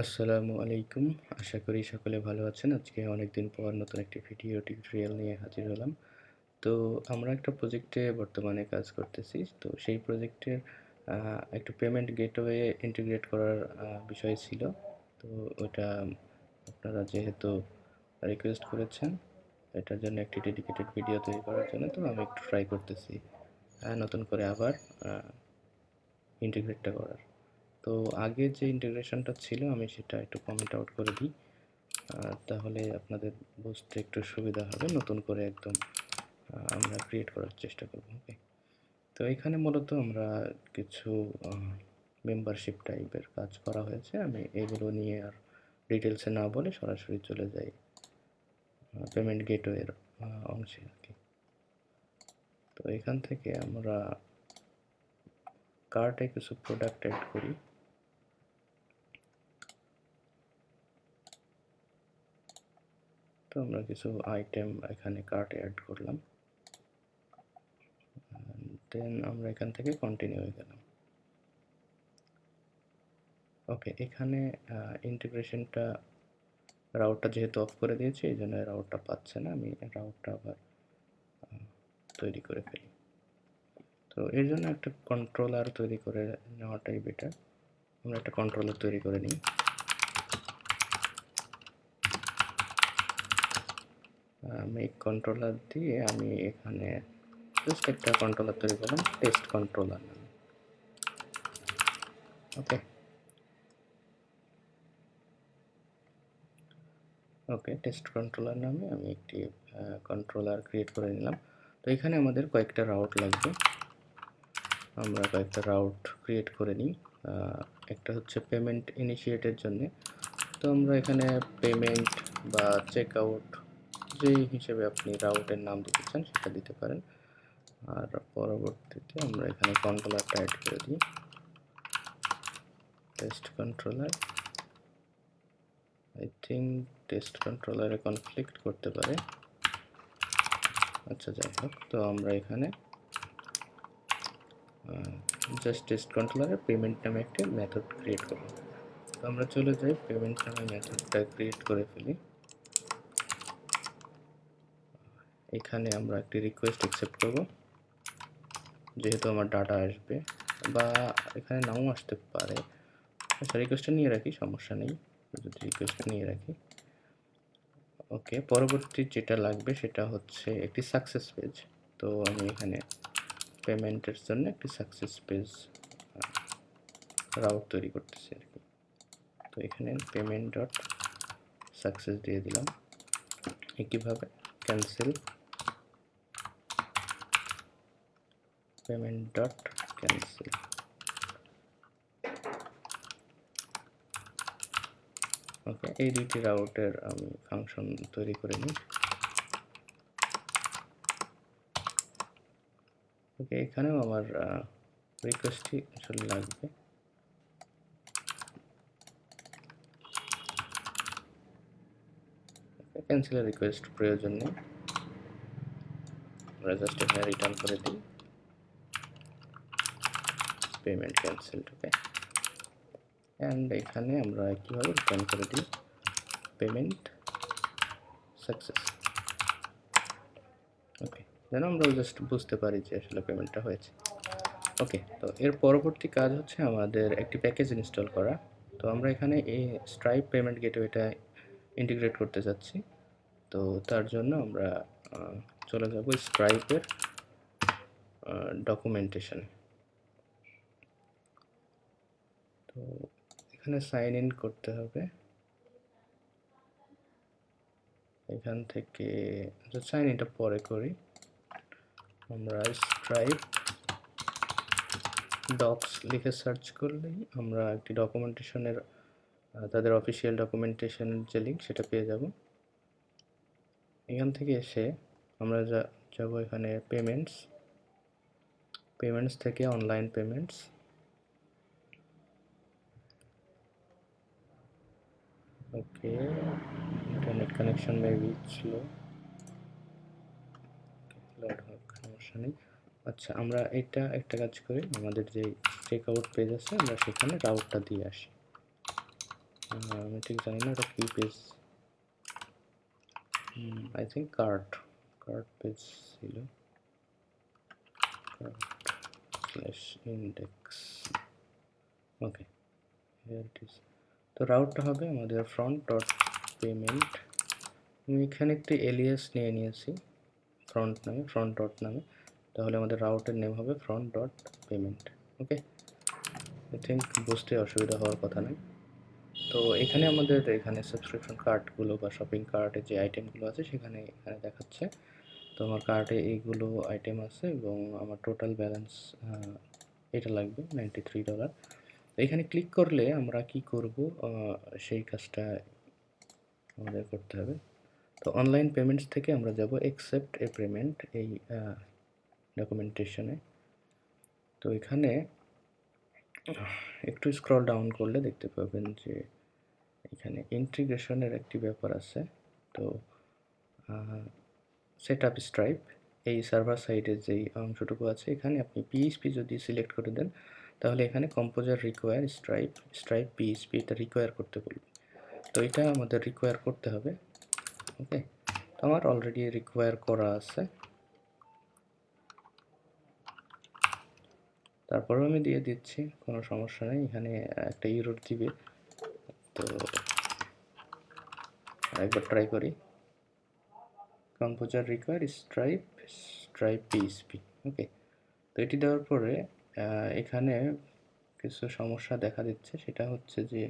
আসসালামু আলাইকুম। আশা করি সকলে ভালো আছেন। আজকে অনেকদিন পর নতুন একটি ভিডিও টিউটোরিয়াল নিয়ে হাজির হলাম। তো আমরা একটা প্রজেক্টে বর্তমানে কাজ করতেছি। তো সেই প্রজেক্টের একটু পেমেন্ট গেটওয়ে ইন্টিগ্রেট করার বিষয় ছিল। তো ওটা আপনারা যেহেতু রিকোয়েস্ট করেছেন, এটার জন্য একটি ডেডিকেটেড ভিডিও তৈরি করার জন্য, তো আমি একটু ট্রাই করতেছি নতুন করে আবার ইন্টিগ্রেটটা করার। তো আগে যে ইন্টিগ্রেশনটা ছিল আমি সেটা একটু কমেন্ট আউট করে দিই, তাহলে আপনাদের বুঝতে একটু সুবিধা হবে। নতুন করে একদম আমরা ক্রিয়েট করার চেষ্টা করব। ওকে, তো এখানে মূলত আমরা কিছু মেম্বারশিপ টাইপের কাজ করা হয়েছে। আমি এগুলো নিয়ে আর ডিটেলসে না বলে সরাসরি চলে যাই পেমেন্ট গেটওয়ের অংশে আর কি। তো এখান থেকে আমরা কার্টে কিছু প্রোডাক্ট অ্যাড করি। তো আমরা কিছু আইটেম এখানে কার্টে অ্যাড করলাম, দেন আমরা এখান থেকে কন্টিনিউ হয়ে গেলাম। ওকে, এখানে ইন্টিগ্রেশনটা রাউটটা যেহেতু অফ করে দিয়েছি, এই জন্য রাউটটা পাচ্ছে না। আমি রাউটটা আবার তৈরি করে ফেলি। তো এর জন্য একটা কন্ট্রোলার তৈরি করে নেওয়াটাই বেটার। আমরা একটা কন্ট্রোলার তৈরি করে নিই। মেক কন্ট্রোলার দিয়ে আমি এখানে জাস্ট একটা কন্ট্রোলার তৈরি করলাম, টেস্ট কন্ট্রোলার নামে। ওকে ওকে টেস্ট কন্ট্রোলার নামে আমি একটি কন্ট্রোলার ক্রিয়েট করে নিলাম। তো এখানে আমাদের কয়েকটা রাউট লাগবে। আমরা কয়েকটা রাউট ক্রিয়েট করে নিই। একটা হচ্ছে পেমেন্ট ইনিশিয়েটের জন্য। তো আমরা এখানে পেমেন্ট বা চেক আউট যেই হিসেবে আপনি রাউটের নাম দিতে চান সেটা দিতে পারেন। আর পরবর্তীতে আমরা এখানে কন্ট্রোলারটা অ্যাড করে দিই, test controller. I think test কন্ট্রোলারে কনফ্লিক্ট করতে পারে। আচ্ছা, যাই হোক, তো আমরা এখানে জাস্ট টেস্ট কন্ট্রোলারে পেমেন্ট নামে একটি মেথড ক্রিয়েট করব। তো আমরা চলে যাই পেমেন্ট নামে মেথডটা ক্রিয়েট করে ফেলি। এখানে আমরা একটি রিকোয়েস্ট অ্যাকসেপ্ট করব, যেহেতু আমার ডাটা আসবে, বা এখানে নাও আসতে পারে। আচ্ছা, রিকোয়েস্টটা নিয়ে রাখি, সমস্যা নেই যদি রিকোয়েস্টটা নিয়ে রাখি। ওকে, পরবর্তী যেটা লাগবে সেটা হচ্ছে একটি সাকসেস পেজ। তো আমি এখানে পেমেন্টের জন্য একটি সাকসেস পেজ রাউট তৈরি করতেছি আর কি। তো এখানে পেমেন্ট ডট সাকসেস দিয়ে দিলাম। একইভাবে ক্যান্সেল পেমেন্ট ডট ক্যান্সেল। ওকে, এই দুইটি রাউটের আমি ফাংশন তৈরি করে নিই। ওকে, এখানেও আমার রিকোয়েস্টটি আসলে লাগবে। ক্যান্সেলের রিকোয়েস্ট প্রয়োজন নেই, আমরা জাস্ট এখানে রিটার্ন করে দিই পেমেন্ট ক্যান্সেলড। ওকে, অ্যান্ড এখানে আমরা কীভাবে রিটার্ন করে দিই পেমেন্ট সাকসেস। ওকে, যেন আমরা জাস্ট বুঝতে পারি যে আসলে পেমেন্টটা হয়েছে। ওকে, তো এর পরবর্তী কাজ হচ্ছে আমাদের একটি প্যাকেজ ইনস্টল করা। তো আমরা এখানে এই স্ট্রাইপ পেমেন্ট গেটওয়েটা ইন্টিগ্রেট করতে যাচ্ছি। তো তার জন্য আমরা চলে যাব স্ট্রাইপের ডকুমেন্টেশনে। তো এখানে সাইন ইন করতে হবে। এখান থেকে সাইন ইনটা পরে করি। আমরা স্ট্রাইপ ডক্স লিখে সার্চ করলেই আমরা একটি ডকুমেন্টেশনের তাদের অফিসিয়াল ডকুমেন্টেশনের যে লিঙ্ক সেটা পেয়ে যাব। এখান থেকে এসে আমরা যাব এখানে পেমেন্টস থেকে online payments. Okay, internet connection maybe slow, load হোক, সমস্যা নেই। আচ্ছা, আমরা এটা একটা কাজ করি, আমাদের যে চেক আউট পেজ আছে আমরা সেখানে রাউটটা দিয়ে আসি। আমি ঠিক জানি না এটা কি page, I think cart page ছিল, cart slash index. Okay, here it is. তো রাউটটা হবে আমাদের ফ্রন্ট ডট পেমেন্ট। আমি এখানে একটি এলিয়াস নিয়ে নিয়েছি ফ্রন্ট ডট নামে, তাহলে আমাদের রাউটের নেম হবে front dot payment. Okay, I think বুঝতে অসুবিধা হওয়ার কথা নয়। তো এখানে আমাদের এখানে সাবস্ক্রিপশন কার্টগুলো বা শপিং কার্টে যে আইটেমগুলো আছে এখানে দেখাচ্ছে। তো আমার কার্টে এইগুলো আইটেম আছে এবং আমার টোটাল ব্যালেন্স এটা লাগবে $93। তো এখানে ক্লিক করলে আমরা কি করব, সেই কাজটা আমাদের করতে হবে। তো অনলাইন পেমেন্টস থেকে আমরা যাব অ্যাকসেপ্ট এ পেমেন্ট এই ডকুমেন্টেশনে। তো এখানে একটু স্ক্রল ডাউন করলে দেখতে পাবেন যে এখানে ইন্টিগ্রেশনের একটি ব্যাপার আছে। তো সেট আপ স্ট্রাইপ, এই সার্ভার সাইডের যেই অংশটুকু আছে এখানে আপনি পিএইচপি যদি সিলেক্ট করে দেন তাহলে এখানে কম্পোজার রিকোয়ার স্ট্রাইপ পিএইচপি এটা রিকোয়ার করতে বলবে। তো এটা আমাদের রিকোয়ার করতে হবে। ওকে, তো আমার অলরেডি রিকোয়ার করা আছে, তারপরেও আমি দিয়ে দিচ্ছি, কোনো সমস্যা নেই। এখানে একটা ইউরোর দিবে, তো একবার ট্রাই করি। Composer require stripe PHP. Okay, তো এটি দেওয়ার পরে এখানে কিছু সমস্যা দেখা দিচ্ছে, সেটা হচ্ছে যে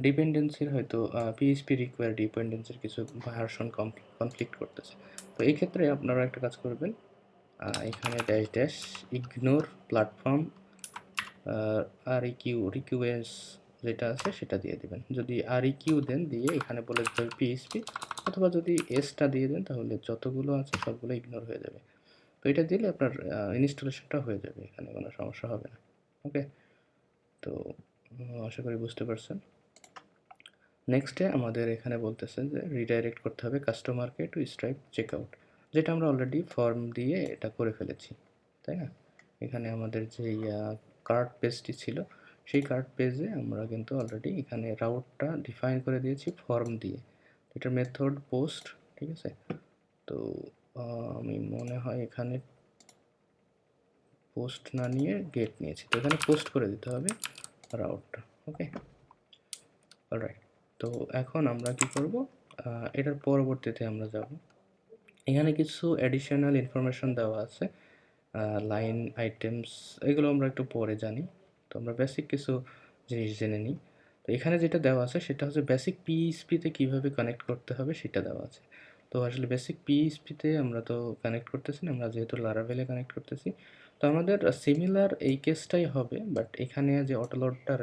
ডিপেন্ডেন্সির হয়তো পিএইচপি রিকোয়ার ডিপেন্ডেন্সির কিছু ভার্সন কনফ্লিক্ট করতেছে। তো এই ক্ষেত্রে আপনারা একটা কাজ করবেন, এখানে ড্যাশ ড্যাশ ইগনোর প্ল্যাটফর্ম রিকিউএস যেটা আছে সেটা দিয়ে দেবেন। যদি REQ দেন দিয়ে এখানে বলে দিতে হবে পিএইচপি, অথবা যদি এসটা দিয়ে দেন তাহলে যতগুলো আছে সবগুলো ইগনোর হয়ে যাবে। তো এটা দিলে আপনার ইনস্টলেশনটা হয়ে যাবে, এখানে কোনো সমস্যা হবে না। ওকে, তো আশা করি বুঝতে পারছেন। নেক্সটে আমাদের এখানে বলতেছে যে রিডাইরেক্ট করতে হবে কাস্টমারকে টু স্ট্রাইপ চেকআউট, যেটা আমরা অলরেডি ফর্ম দিয়ে এটা করে ফেলেছি, তাই না? এখানে আমাদের যেই কার্ট পেজটি ছিল সেই কার্ট পেজে আমরা কিন্তু অলরেডি এখানে রাউটটা ডিফাইন করে দিয়েছি ফর্ম দিয়ে। এটার মেথড পোস্ট, ঠিক আছে? তো আমি মনে হয় এখানে পোস্ট না নিয়ে গেট নিয়েছি, তো এখানে পোস্ট করে দিতে হবে রাউটটা। ওকে, অলরাইট। তো এখন আমরা কি করব, এটার পরবর্তীতে আমরা যাব, এখানে কিছু অ্যাডিশনাল ইনফরমেশন দেওয়া আছে, লাইন আইটেমস, এগুলো আমরা একটু পরে জানি। তো আমরা বেসিক কিছু জিনিস জেনে নিই। তো এখানে যেটা দেওয়া আছে সেটা হচ্ছে বেসিক পিএইচপিতে কীভাবে কানেক্ট করতে হবে সেটা দেওয়া আছে। তো আসলে বেসিক পিএইচপিতে আমরা তো কানেক্ট করতেছি না, আমরা যেহেতু লারাভেলে কানেক্ট করতেছি, তো আমাদের সিমিলার এই কেসটাই হবে, বাট এখানে যে অটোলোডটা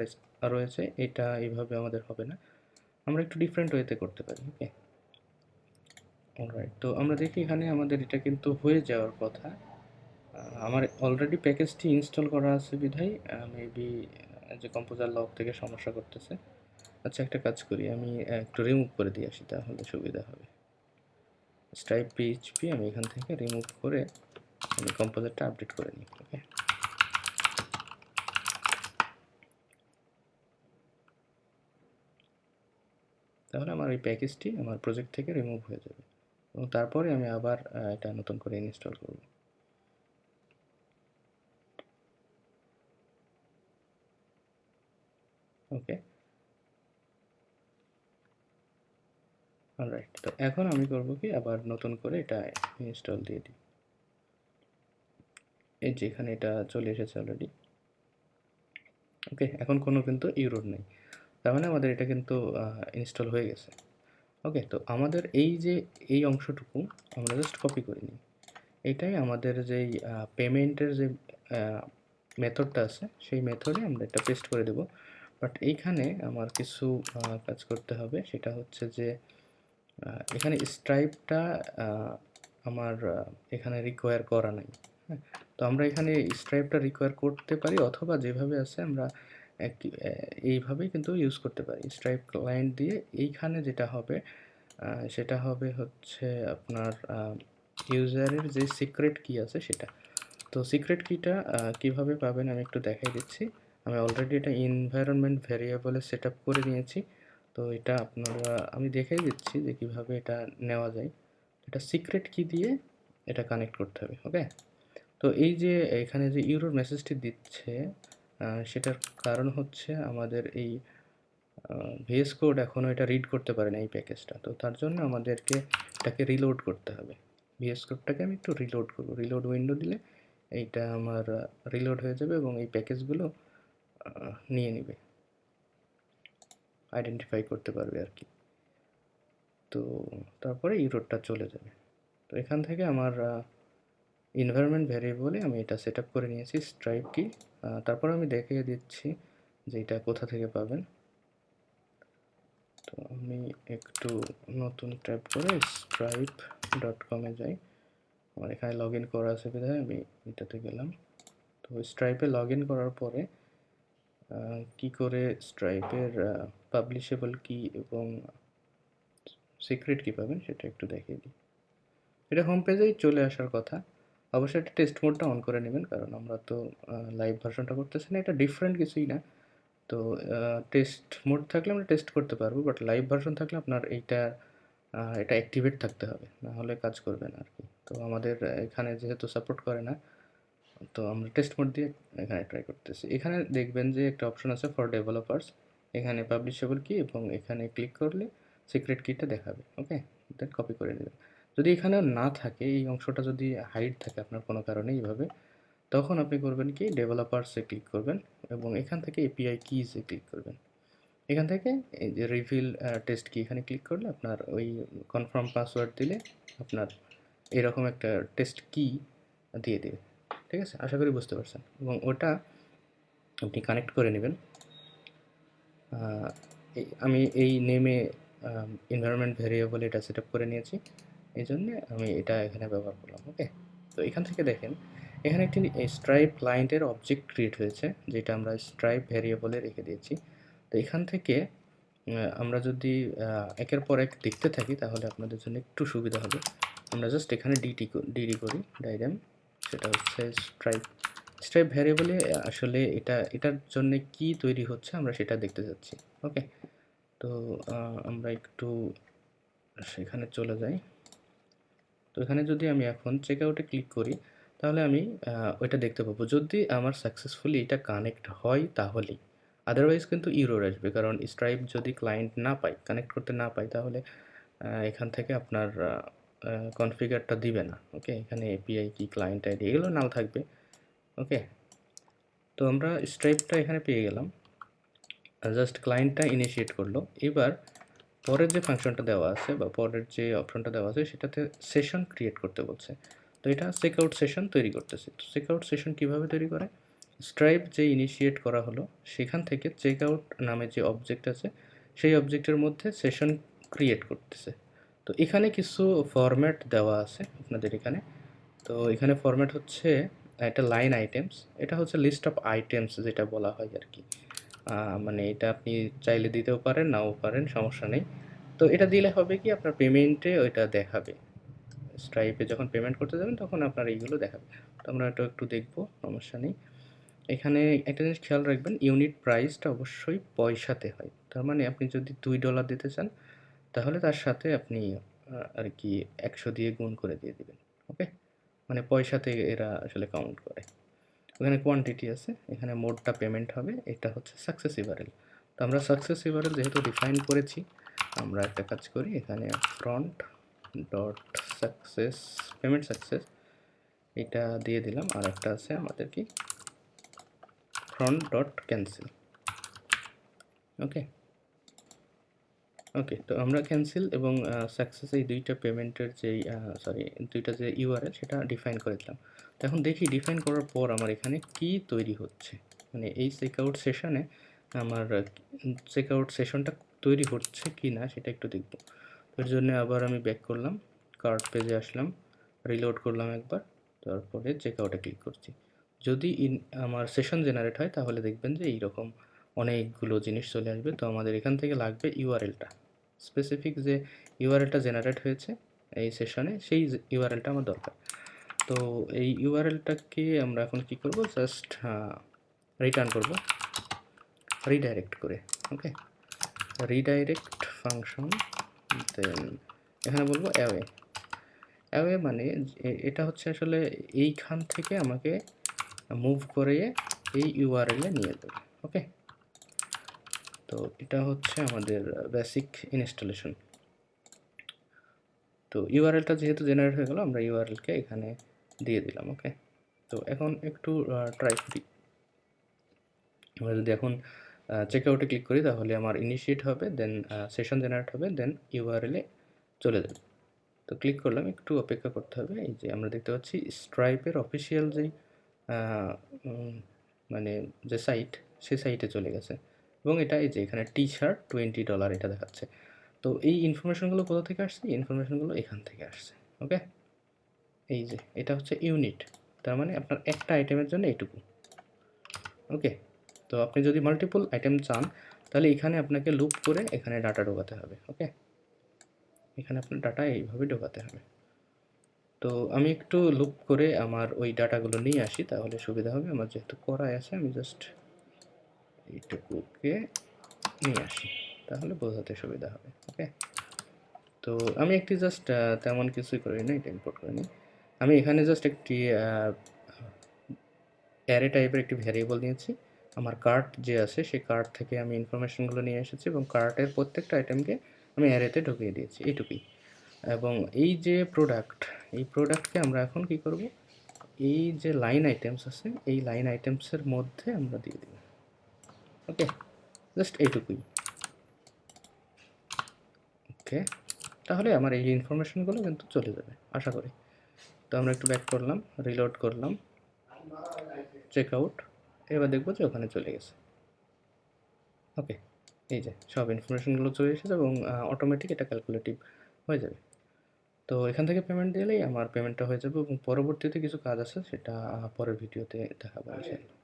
রয়েছে এটা এইভাবে আমাদের হবে না, আমরা একটু ডিফারেন্ট ওয়েতে করতে পারি। ওকে, অলরাইট। তো আমরা দেখি এখানে আমাদের এটা কিন্তু হয়ে যাওয়ার কথা। আমার অলরেডি প্যাকেজটি ইনস্টল করা আছে বিধায় মেবি যে কম্পোজার লগ থেকে সমস্যা করতেছে। আচ্ছা, একটা কাজ করি, আমি একটু রিমুভ করে দিয়ে আসি, তাহলে সুবিধা হবে। স্ট্রাইপ পিএইচপি আমি এখান থেকে রিমুভ করে আমি কম্পোজারটা আপডেট করে নিই। ওকে, তাহলে আমার এই প্যাকেজটি আমার প্রজেক্ট থেকে রিমুভ হয়ে যাবে এবং তারপরে আমি আবার এটা নতুন করে ইনস্টল করব। ওকে, অলরাইট। তো এখন আমি করব কি, আবার নতুন করে এটা ইনস্টল দিয়ে দিই। এই যে এখানে এটা চলে এসেছে অলরেডি। ওকে, এখন কোনো কিন্তু ইউরোর নেই, তার মানে আমাদের এটা কিন্তু ইনস্টল হয়ে গেছে। ওকে, তো আমাদের এই যে এই অংশটুকু আমরা জাস্ট কপি করে নিই, এটাই আমাদের যেই পেমেন্টের যে মেথডটা আছে সেই মেথডে আমরা এটা পেস্ট করে দেব। বাট এইখানে আমার কিছু কাজ করতে হবে, সেটা হচ্ছে যে এখানে স্ট্রাইপটা আমার এখানে রিকোয়ার করা নাই। হ্যাঁ, তো আমরা এখানে স্ট্রাইপটা রিকোয়ার করতে পারি, অথবা যেভাবে আছে আমরা এইভাবেই কিন্তু ইউজ করতে পারি। স্ট্রাইপ ক্লায়েন্ট দিয়ে এইখানে যেটা হবে সেটা হবে হচ্ছে আপনার ইউজারের যে সিক্রেট কি আছে সেটা। তো সিক্রেট কিটা কীভাবে পাবেন আমি একটু দেখাই দিচ্ছি। আমি অলরেডি এটা এনভায়রনমেন্ট ভ্যারিয়েবলে সেট আপ করে নিয়েছি। তো এটা আপনারা আমি দেখিয়ে দিচ্ছি যে কীভাবে এটা নেওয়া যায়। এটা সিক্রেট কি দিয়ে এটা কানেক্ট করতে হবে। ওকে, তো এই যে এখানে যে ইউরোর মেসেজটি দিচ্ছে সেটার কারণ হচ্ছে আমাদের এই ভিএস কোড এখনও এটা রিড করতে পারে না এই প্যাকেজটা। তো তার জন্য আমাদেরকে এটাকে রিলোড করতে হবে। ভিএস কোডটাকে আমি একটু রিলোড করব। রিলোড উইন্ডো দিলে এইটা আমার রিলোড হয়ে যাবে এবং এই প্যাকেজগুলো নিয়ে নেবে, আইডেন্টিফাই করতে পারবে আর কি। তো তারপরে ইউরোডটা চলে যাবে। তো এখান থেকে আমার এনভায়রনমেন্ট ভ্যারিয়েবলে আমি এটা সেট আপ করে নিয়েছি স্ট্রাইপ কি। তারপর আমি দেখিয়ে দিচ্ছি যে এটা কোথা থেকে পাবেন। তো আমি একটু নতুন ট্যাব করে stripe.com-এ যাই। আমার এখানে লগ ইন করা আছে বিধায় আমি এটাতে গেলাম। তো স্ট্রাইপে লগ ইন করার পরে কি করে স্ট্রাইপের পাবলিশেবল কি এবং সিক্রেট কি পাবেন সেটা একটু দেখিয়ে দিই। এটা হোম পেজেই চলে আসার কথা। অবশ্যই এটা টেস্ট মোডটা অন করে নেবেন, কারণ আমরা তো লাইভ ভার্সনটা করতেছি না। এটা ডিফারেন্ট কিছুই না। তো টেস্ট মোড থাকলে আমরা টেস্ট করতে পারবো, বাট লাইভ ভার্সন থাকলে আপনার এটা অ্যাক্টিভেট থাকতে হবে, না হলে কাজ করবে না আর কি। তো আমাদের এখানে যেহেতু সাপোর্ট করে না, তো আমরা টেস্ট মোড দিয়ে এখানে ট্রাই করতেছি। এখানে দেখবেন যে একটা অপশন আছে ফর ডেভেলপার্স, এখানে পাবলিশেবল কি এবং এখানে ক্লিক করলে সিক্রেট কিটা দেখাবে। ওকে, দেন কপি করে নেবেন। যদি এখানে না থাকে, এই অংশটা যদি হাইড থাকে আপনার কোনো কারণে এইভাবে, তখন আপনি করবেন কি ডেভেলপার্সে ক্লিক করবেন এবং এখান থেকে এপিআই কিজে ক্লিক করবেন। এখান থেকে এই যে রিভিল টেস্ট কি, এখানে ক্লিক করলে আপনার ওই কনফার্ম পাসওয়ার্ড দিলে আপনার এরকম একটা টেস্ট কি দিয়ে দেবে। ঠিক আছে, আশা করি বুঝতে পারছেন। এবং ওটা আপনি কানেক্ট করে নেবেন। আমি এই নেমে এনভায়রনমেন্ট ভ্যারিয়েবল এটা সেট আপ করে নিয়েছি, এই জন্যে আমি এটা এখানে ব্যবহার করলাম। ওকে, তো এখান থেকে দেখেন এখানে একটি স্ট্রাইপ ক্লায়েন্টের অবজেক্ট ক্রিয়েট হয়েছে, যেটা আমরা স্ট্রাইপ ভ্যারিয়েবলে রেখে দিয়েছি। তো এখান থেকে আমরা যদি একের পর এক দেখতে থাকি তাহলে আপনাদের জন্য একটু সুবিধা হবে। আমরা জাস্ট এখানে ডিডি করি ডাইগ্রাম, সেটা হচ্ছে স্ট্রাইপ ভ্যারিয়েবলে আসলে এটার জন্য কি তৈরি হচ্ছে আমরা সেটা দেখতে যাচ্ছি। ওকে, তো আমরা একটু সেখানে চলে যাই। তো এখানে যদি আমি এখন চেক আউটে ক্লিক করি তাহলে আমি ওইটা দেখতে পাবো। যদি আমার সাকসেসফুলি এটা কানেক্ট হয় তাহলেই, আদারওয়াইজ কিন্তু ইরর আসবে, কারণ স্ট্রাইপ যদি ক্লায়েন্ট না পাই, কানেক্ট করতে না পাই, তাহলে এখান থেকে আপনার কনফিগারটা দিবে না। ওকে, এখানে এপিআই কি, ক্লায়েন্ট আইডি এগুলো নাও থাকবে। ওকে, তো আমরা স্ট্রাইপটা এখানে পেয়ে গেলাম, জাস্ট ক্লায়েন্টটা ইনিশিয়েট করলো। এবার পরের যে ফাংশনটা দেওয়া আছে বা পরের যে অপশনটা দেওয়া আছে সেটাতে সেশন ক্রিয়েট করতে বলছে। তো এটা চেকআউট সেশন তৈরি করতেছে। তো চেকআউট সেশন কীভাবে তৈরি করে, স্ট্রাইপ যে ইনিশিয়েট করা হলো সেখান থেকে চেকআউট নামে যে অবজেক্ট আছে সেই অবজেক্টের মধ্যে সেশন ক্রিয়েট করতেছে। তো এখানে কিছু ফরম্যাট দেওয়া আছে আপনাদের এখানে। তো এখানে ফরম্যাট হচ্ছে এটা লাইন আইটেমস, এটা হচ্ছে লিস্ট অফ আইটেমস যেটা বলা হয় আর কি। মানে এটা আপনি চাইলে দিতেও পারেন, নাও পারেন, সমস্যা নেই। তো এটা দিলে হবে কি আপনার পেমেন্টে ওইটা দেখাবে। স্ট্রাইপে যখন পেমেন্ট করতে যাবেন তখন আপনার এইগুলো দেখাবে। তো আমরা এটা একটু দেখবো, সমস্যা নেই। এখানে একটা জিনিস খেয়াল রাখবেন, ইউনিট প্রাইসটা অবশ্যই পয়সাতে হয়। তার মানে আপনি যদি $2 দিতে চান তাহলে তার সাথে আপনি আর কি 100 দিয়ে গুণ করে দিয়ে দিবেন। ওকে, মানে পয়সাতে এরা আসলে কাউন্ট করে। ওখানে কোয়ান্টিটি আছে, এখানে মোডটা পেমেন্ট হবে, এটা হচ্ছে সাকসেস ইভারেল। তো আমরা সাকসেস ইভারেল যেহেতু ডিফাইন করেছি, আমরা একটা কাজ করি, এখানে front dot success payment success এটা দিয়ে দিলাম। আর একটা আছে আমাদের কি ফ্রন্ট ডট ক্যান্সেল। ওকে, ওকে, তো আমরা ক্যান্সেল এবং সাকসেস এই দুইটা পেমেন্টের যেই দুইটা যে ইউআরএল সেটা ডিফাইন করে দিলাম। তো এখন দেখি ডিফাইন করার পর আমার এখানে কি তৈরি হচ্ছে, মানে এই চেকআউট সেশনে আমার চেকআউট সেশনটা তৈরি হচ্ছে কি না সেটা একটু দেখব। এর জন্য আবার আমি ব্যাক করলাম, কার্ট পেজে আসলাম, রিলোড করলাম একবার, তারপরে চেকআউটে ক্লিক করছি। যদি আমার সেশন জেনারেট হয় তাহলে দেখবেন যে এইরকম অনেকগুলো জিনিস চলে আসবে। তো আমাদের এখান থেকে লাগবে ইউআরএলটা, স্পেসিফিক যে ইউআরএলটা জেনারেট হয়েছে এই সেশনে, সেই ইউআরএলটা আমার দরকার। তো এই ইউআরএলটাকে আমরা এখন কি করব, জাস্ট রিটার্ন করব, রিডাইরেক্ট করে। ওকে, রিডাইরেক্ট ফাংশন, দেন এখানে বলবো অ্যাওয়ে। অ্যাওয়ে মানে এটা হচ্ছে আসলে এইখান থেকে আমাকে মুভ করে এই ইউআরএলে নিয়ে যাবে। ওকে, তো এটা হচ্ছে আমাদের বেসিক ইনস্টলেশন। তো ইউআরএলটা যেহেতু জেনারেট হয়ে গেল, আমরা ইউআরএলকে এখানে দিয়ে দিলাম। ওকে, তো এখন একটু ট্রাই করি। আমরা যদি এখন চেক আউটে ক্লিক করি তাহলে আমার ইনিশিয়েট হবে, দেন সেশন জেনারেট হবে, দেন ইউআরএলে চলে যাবে। তো ক্লিক করলাম, একটু অপেক্ষা করতে হবে। এই যে আমরা দেখতে পাচ্ছি স্ট্রাইপের অফিসিয়াল যেই মানে যে সাইট, সেই সাইটে চলে গেছে এবং এটা এই যে এখানে টি-শার্ট $20 এটা দেখাচ্ছে। তো এই ইনফরমেশনগুলো কোথা থেকে আসছে? এই ইনফরমেশনগুলো এখান থেকে আসছে। ওকে, এই যে এটা হচ্ছে ইউনিট, তার মানে আপনার একটা আইটেমের জন্য এইটুকু। ওকে, তো আপনি যদি মাল্টিপল আইটেম চান তাহলে এখানে আপনাকে লুপ করে এখানে ডাটা ঢোকাতে হবে। ওকে, এখানে আপনার ডাটা এইভাবে ঢোকাতে হবে। তো আমি একটু লুপ করে আমার ওই ডাটাগুলো নিয়ে আসি, তাহলে সুবিধা হবে। আমার যেহেতু করাই আছে, আমি জাস্ট এইটুকুকে নিয়ে আসি, তাহলে বোঝাতে সুবিধা হবে। ওকে, তো আমি একটি জাস্ট তেমন কিছুই করি না, এটা ইম্পোর্ট করে নিই। আমি এখানে জাস্ট একটি অ্যারে টাইপের একটি ভ্যারিয়েবল নিয়েছি। আমার কার্ট যে আছে সেই কার্ট থেকে আমি ইনফরমেশনগুলো নিয়ে এসেছি এবং কার্টের প্রত্যেকটা আইটেমকে আমি অ্যারেতে ঢুকিয়ে দিয়েছি, এইটুকুই। এবং এই যে প্রোডাক্ট, এই প্রোডাক্টকে আমরা এখন কি করব, এই যে লাইন আইটেমস আছে এই লাইন আইটেমসের মধ্যে আমরা দিয়ে দেব। ওকে, জাস্ট এইটুকুই। ওকে, তাহলে আমার এই ইনফরমেশনগুলো কিন্তু চলে যাবে আশা করি। তো আমরা একটু ব্যাক করলাম, রিলোড করলাম, চেক আউট, এবার দেখবো যে ওখানে চলে গেছে। ওকে, এই যে সব ইনফরমেশনগুলো চলে এসেছে এবং অটোমেটিক এটা ক্যালকুলেটিভ হয়ে যাবে। তো এখান থেকে পেমেন্ট দিলেই আমার পেমেন্টটা হয়ে যাবে এবং পরবর্তীতে কিছু কাজ আছে সেটা পরের ভিডিওতে দেখাবো ইনশাআল্লাহ।